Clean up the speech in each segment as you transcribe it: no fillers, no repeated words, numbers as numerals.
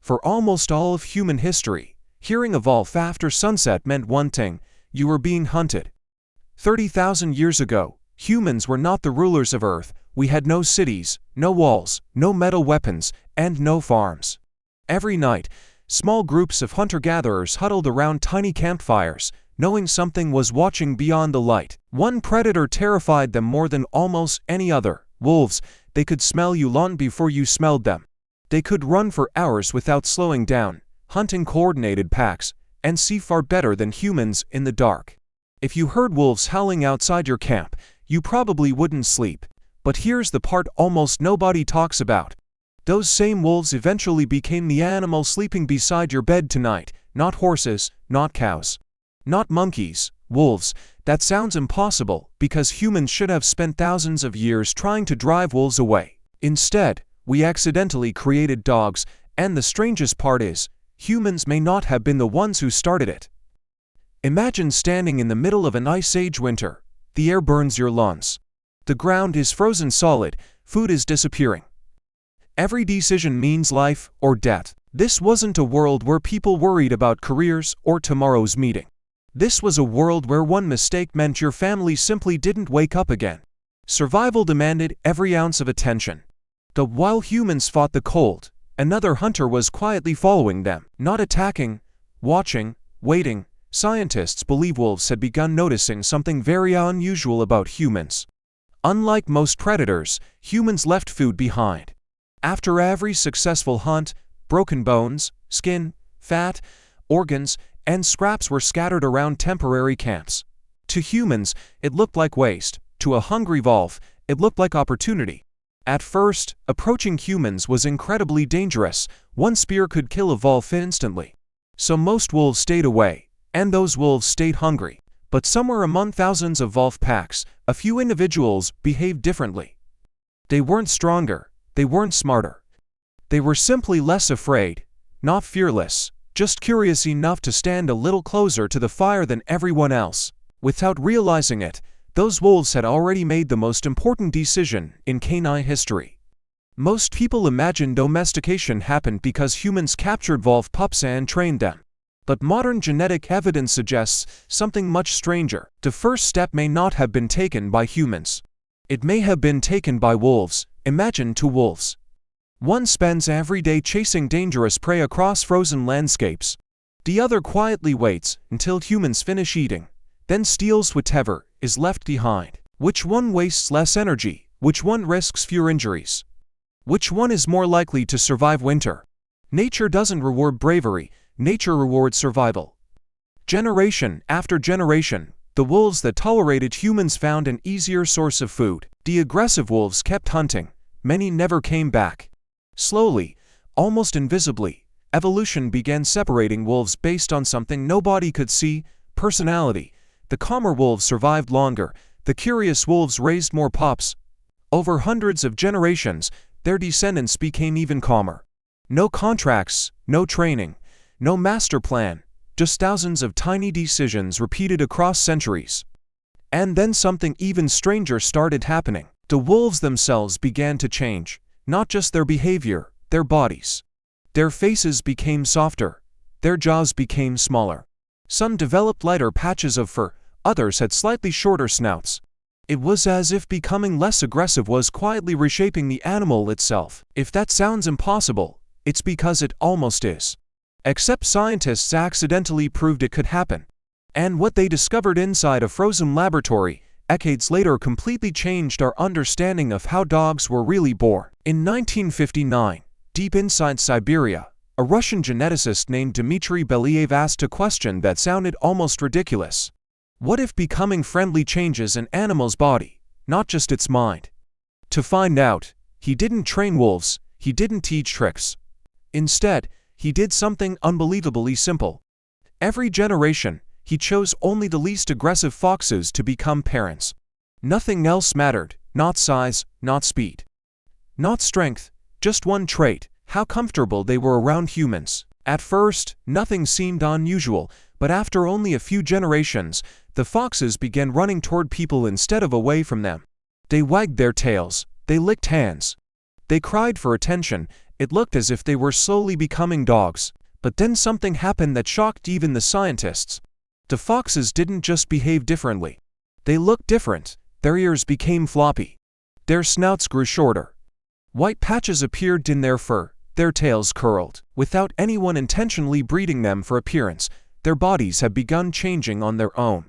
For almost all of human history, hearing a wolf after sunset meant one thing: you were being hunted. 30,000 years ago, humans were not the rulers of Earth. We had no cities, no walls, no metal weapons, and no farms. Every night, small groups of hunter-gatherers huddled around tiny campfires, knowing something was watching beyond the light. One predator terrified them more than almost any other: wolves. They could smell you long before you smelled them. They could run for hours without slowing down, hunt in coordinated packs, and see far better than humans in the dark. If you heard wolves howling outside your camp, you probably wouldn't sleep. But here's the part almost nobody talks about. Those same wolves eventually became the animal sleeping beside your bed tonight. Not horses, not cows, not monkeys, wolves. That sounds impossible, because humans should have spent thousands of years trying to drive wolves away. Instead, we accidentally created dogs, and the strangest part is, humans may not have been the ones who started it. Imagine standing in the middle of an ice age winter. The air burns your lungs. The ground is frozen solid, food is disappearing. Every decision means life or death. This wasn't a world where people worried about careers or tomorrow's meeting. This was a world where one mistake meant your family simply didn't wake up again. Survival demanded every ounce of attention. While humans fought the cold, another hunter was quietly following them, not attacking, watching, waiting. Scientists believe wolves had begun noticing something very unusual about humans. Unlike most predators, humans left food behind. After every successful hunt, broken bones, skin, fat, organs, and scraps were scattered around temporary camps. To humans, it looked like waste. To a hungry wolf, it looked like opportunity. At first, approaching humans was incredibly dangerous. One spear could kill a wolf instantly. So most wolves stayed away, and those wolves stayed hungry. But somewhere among thousands of wolf packs, a few individuals behaved differently. They weren't stronger, they weren't smarter. They were simply less afraid, not fearless, just curious enough to stand a little closer to the fire than everyone else. Without realizing it, those wolves had already made the most important decision in canine history. Most people imagine domestication happened because humans captured wolf pups and trained them. But modern genetic evidence suggests something much stranger. The first step may not have been taken by humans. It may have been taken by wolves. Imagine two wolves. One spends every day chasing dangerous prey across frozen landscapes. The other quietly waits until humans finish eating, then steals whatever is left behind. Which one wastes less energy? Which one risks fewer injuries? Which one is more likely to survive winter? Nature doesn't reward bravery. Nature rewards survival. Generation after generation, the wolves that tolerated humans found an easier source of food. The aggressive wolves kept hunting. Many never came back. Slowly, almost invisibly, evolution began separating wolves based on something nobody could see: personality. The calmer wolves survived longer. The curious wolves raised more pups. Over hundreds of generations, their descendants became even calmer. No contracts, no training, no master plan, just thousands of tiny decisions repeated across centuries. And then something even stranger started happening. The wolves themselves began to change. Not just their behavior, their bodies. Their faces became softer. Their jaws became smaller. Some developed lighter patches of fur, others had slightly shorter snouts. It was as if becoming less aggressive was quietly reshaping the animal itself. If that sounds impossible, it's because it almost is. Except scientists accidentally proved it could happen. And what they discovered inside a frozen laboratory, decades later, completely changed our understanding of how dogs were really born. In 1959, deep inside Siberia, a Russian geneticist named Dmitry Belyaev asked a question that sounded almost ridiculous. What if becoming friendly changes an animal's body, not just its mind? To find out, he didn't train wolves, he didn't teach tricks. Instead, he did something unbelievably simple. Every generation, he chose only the least aggressive foxes to become parents. Nothing else mattered, not size, not speed, not strength, just one trait: how comfortable they were around humans. At first, nothing seemed unusual, but after only a few generations, the foxes began running toward people instead of away from them. They wagged their tails, they licked hands, they cried for attention. It looked as if they were slowly becoming dogs. But then something happened that shocked even the scientists. The foxes didn't just behave differently. They looked different. Their ears became floppy. Their snouts grew shorter. White patches appeared in their fur. Their tails curled. Without anyone intentionally breeding them for appearance, their bodies had begun changing on their own.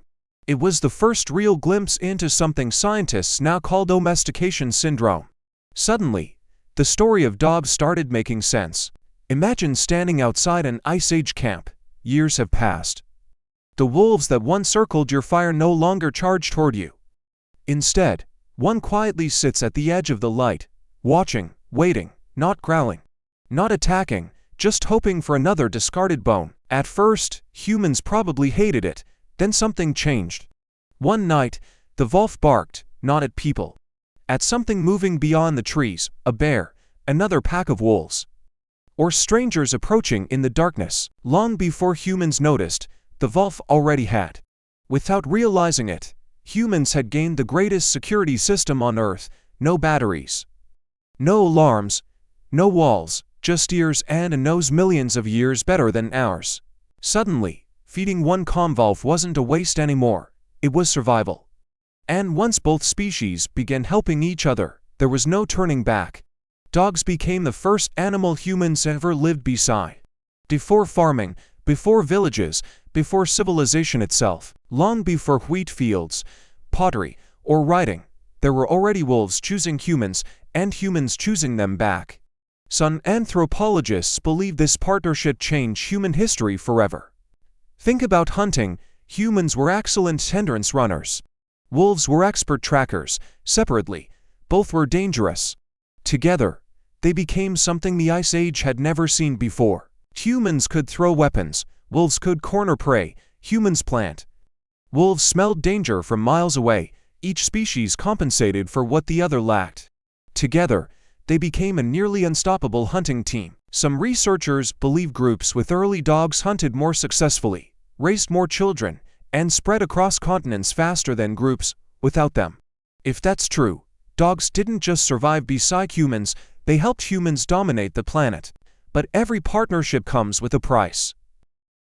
It was the first real glimpse into something scientists now call domestication syndrome. Suddenly, the story of dogs started making sense. Imagine standing outside an Ice Age camp. Years have passed. The wolves that once circled your fire no longer charge toward you. Instead, one quietly sits at the edge of the light, watching, waiting, not growling, not attacking, just hoping for another discarded bone. At first, humans probably hated it. Then something changed. One night, the wolf barked, not at people. At something moving beyond the trees, a bear, another pack of wolves, or strangers approaching in the darkness. Long before humans noticed, the wolf already had. Without realizing it, humans had gained the greatest security system on Earth. No batteries, no alarms, no walls, just ears and a nose millions of years better than ours. Suddenly, feeding one calm wolf wasn't a waste anymore. It was survival. And once both species began helping each other, there was no turning back. Dogs became the first animal humans ever lived beside. Before farming, before villages, before civilization itself, long before wheat fields, pottery, or writing, there were already wolves choosing humans, and humans choosing them back. Some anthropologists believe this partnership changed human history forever. Think about hunting. Humans were excellent endurance runners. Wolves were expert trackers. Separately, both were dangerous. Together, they became something the Ice Age had never seen before. Humans could throw weapons. Wolves could corner prey. Humans plant. Wolves smelled danger from miles away. Each species compensated for what the other lacked. Together, they became a nearly unstoppable hunting team. Some researchers believe groups with early dogs hunted more successfully, raised more children, and spread across continents faster than groups without them. If that's true, dogs didn't just survive beside humans, they helped humans dominate the planet. But every partnership comes with a price.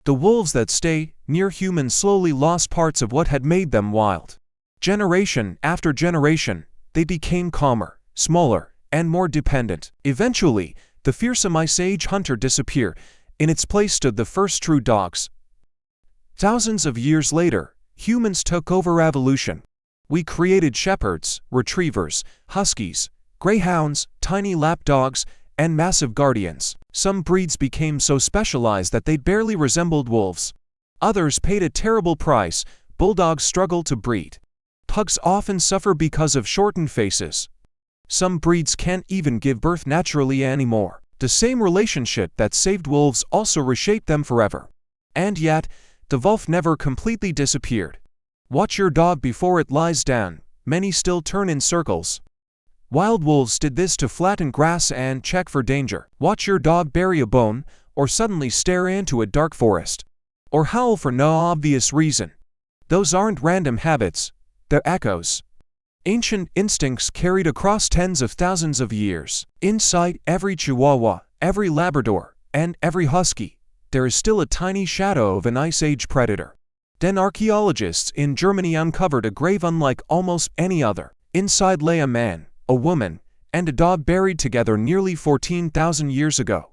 The wolves that stay near humans slowly lost parts of what had made them wild. Generation after generation, they became calmer, smaller, and more dependent. Eventually, the fearsome Ice Age hunter disappeared. In its place stood the first true dogs. Thousands of years later, humans took over evolution. We created shepherds, retrievers, huskies, greyhounds, tiny lap dogs, and massive guardians. Some breeds became so specialized that they barely resembled wolves. Others paid a terrible price. Bulldogs struggled to breed. Pugs often suffer because of shortened faces. Some breeds can't even give birth naturally anymore. The same relationship that saved wolves also reshaped them forever. And yet, the wolf never completely disappeared. Watch your dog before it lies down. Many still turn in circles. Wild wolves did this to flatten grass and check for danger. Watch your dog bury a bone, or suddenly stare into a dark forest, or howl for no obvious reason. Those aren't random habits, they're echoes. Ancient instincts carried across tens of thousands of years. Inside every Chihuahua, every Labrador, and every husky, there is still a tiny shadow of an Ice Age predator. Then archaeologists in Germany uncovered a grave unlike almost any other. Inside lay a man, a woman, and a dog buried together nearly 14,000 years ago.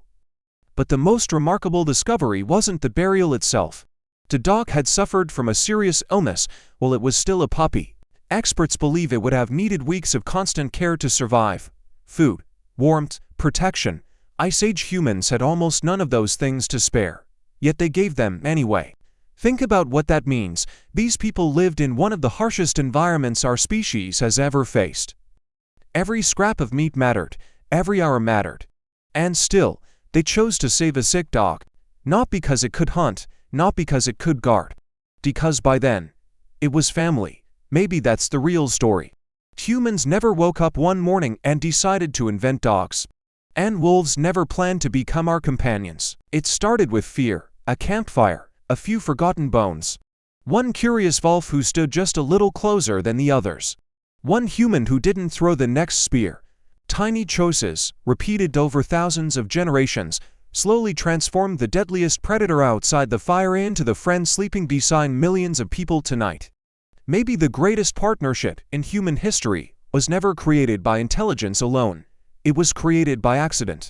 But the most remarkable discovery wasn't the burial itself. The dog had suffered from a serious illness while it was still a puppy. Experts believe it would have needed weeks of constant care to survive. Food, warmth, protection. Ice Age humans had almost none of those things to spare. Yet they gave them anyway. Think about what that means. These people lived in one of the harshest environments our species has ever faced. Every scrap of meat mattered. Every hour mattered. And still, they chose to save a sick dog. Not because it could hunt, not because it could guard. Because by then, it was family. Maybe that's the real story. Humans never woke up one morning and decided to invent dogs. And wolves never planned to become our companions. It started with fear, a campfire, a few forgotten bones. One curious wolf who stood just a little closer than the others. One human who didn't throw the next spear. Tiny choices, repeated over thousands of generations, slowly transformed the deadliest predator outside the fire into the friend sleeping beside millions of people tonight. Maybe the greatest partnership in human history was never created by intelligence alone. It was created by accident.